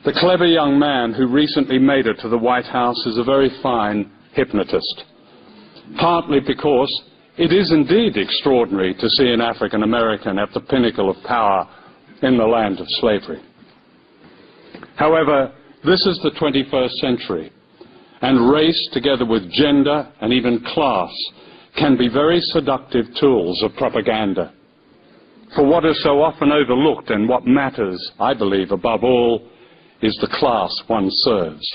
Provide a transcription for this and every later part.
The clever young man who recently made it to the White House is a very fine hypnotist, partly because it is indeed extraordinary to see an African American at the pinnacle of power in the land of slavery. However, this is the 21st century, and race, together with gender and even class, can be very seductive tools of propaganda. For what is so often overlooked and what matters, I believe, above all, is the class one serves.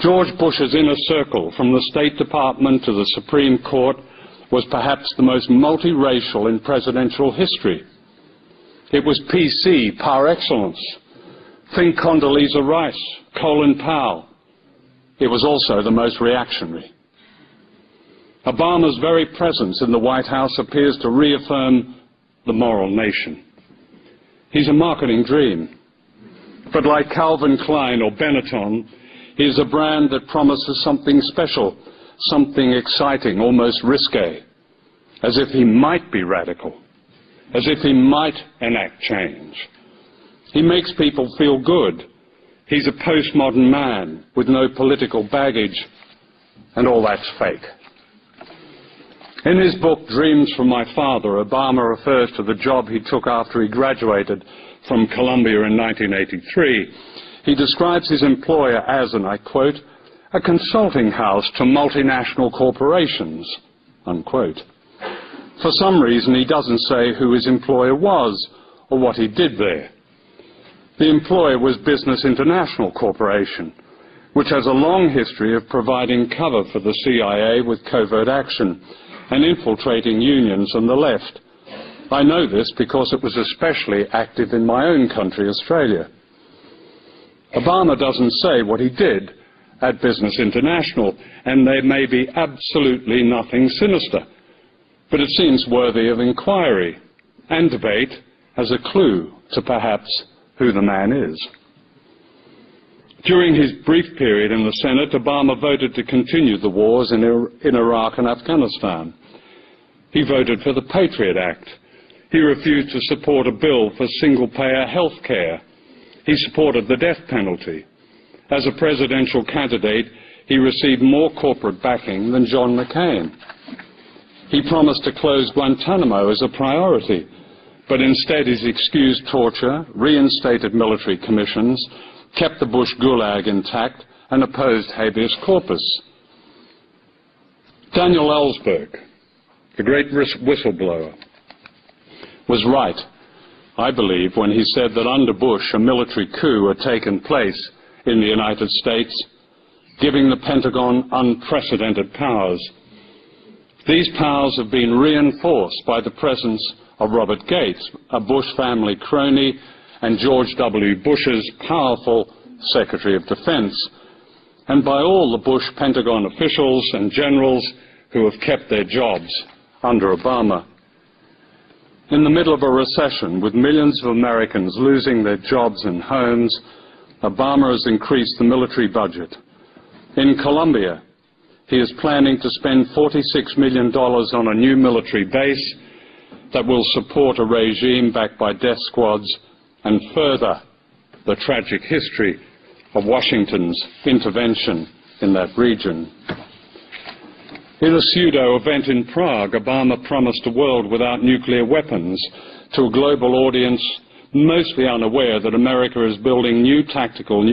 George Bush's inner circle, from the State Department to the Supreme Court, was perhaps the most multiracial in presidential history. It was PC par excellence. Think Condoleezza Rice, Colin Powell. It was also the most reactionary. Obama's very presence in the White House appears to reaffirm the moral nation. He's a marketing dream. But like Calvin Klein or Benetton, he is a brand that promises something special, something exciting, almost risque, as if he might be radical, as if he might enact change. He makes people feel good. He's a postmodern man with no political baggage, and all that's fake. In his book, Dreams from My Father, Obama refers to the job he took after he graduated from Columbia in 1983. He describes his employer as, and I quote, a consulting house to multinational corporations, unquote. For some reason, he doesn't say who his employer was or what he did there. The employer was Business International Corporation, which has a long history of providing cover for the CIA with covert action and infiltrating unions on the left. I know this because it was especially active in my own country, Australia. Obama doesn't say what he did at Business International, and there may be absolutely nothing sinister, but it seems worthy of inquiry and debate as a clue to perhaps who the man is. During his brief period in the Senate, Obama voted to continue the wars in Iraq and Afghanistan. He voted for the Patriot Act. He refused to support a bill for single-payer health care. He supported the death penalty. As a presidential candidate, he received more corporate backing than John McCain. He promised to close Guantanamo as a priority, but instead he's excused torture, reinstated military commissions, kept the Bush Gulag intact, and opposed habeas corpus. Daniel Ellsberg, the great whistleblower, was right, I believe, when he said that under Bush a military coup had taken place in the United States, giving the Pentagon unprecedented powers. These powers have been reinforced by the presence of Robert Gates, a Bush family crony, and George W. Bush's powerful Secretary of Defense, and by all the Bush Pentagon officials and generals who have kept their jobs under Obama. In the middle of a recession, with millions of Americans losing their jobs and homes, Obama has increased the military budget. In Colombia, he is planning to spend $46 million on a new military base that will support a regime backed by death squads and further the tragic history of Washington's intervention in that region. In a pseudo-event in Prague, Obama promised a world without nuclear weapons to a global audience mostly unaware that America is building new tactical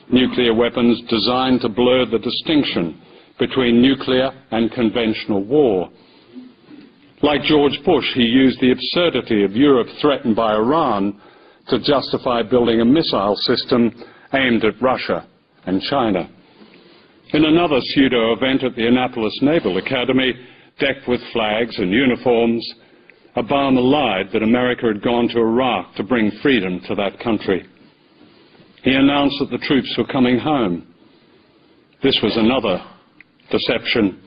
nuclear weapons designed to blur the distinction between nuclear and conventional war. Like George Bush, he used the absurdity of Europe threatened by Iran to justify building a missile system aimed at Russia and China. In another pseudo-event at the Annapolis Naval Academy, decked with flags and uniforms, Obama lied that America had gone to Iraq to bring freedom to that country. He announced that the troops were coming home. This was another deception.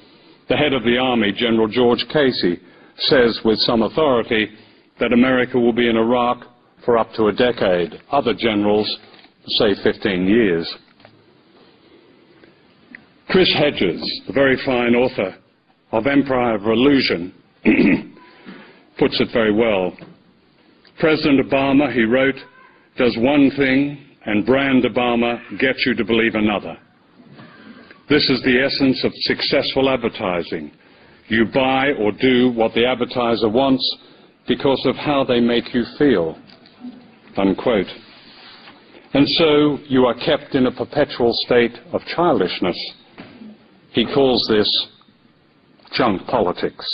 The head of the Army, General George Casey, says with some authority that America will be in Iraq for up to a decade. Other generals say 15 years. Chris Hedges, the very fine author of Empire of Illusion, puts it very well. President Obama, he wrote, does one thing and brand Obama get you to believe another. This is the essence of successful advertising. You buy or do what the advertiser wants because of how they make you feel, unquote. And so you are kept in a perpetual state of childishness. He calls this junk politics.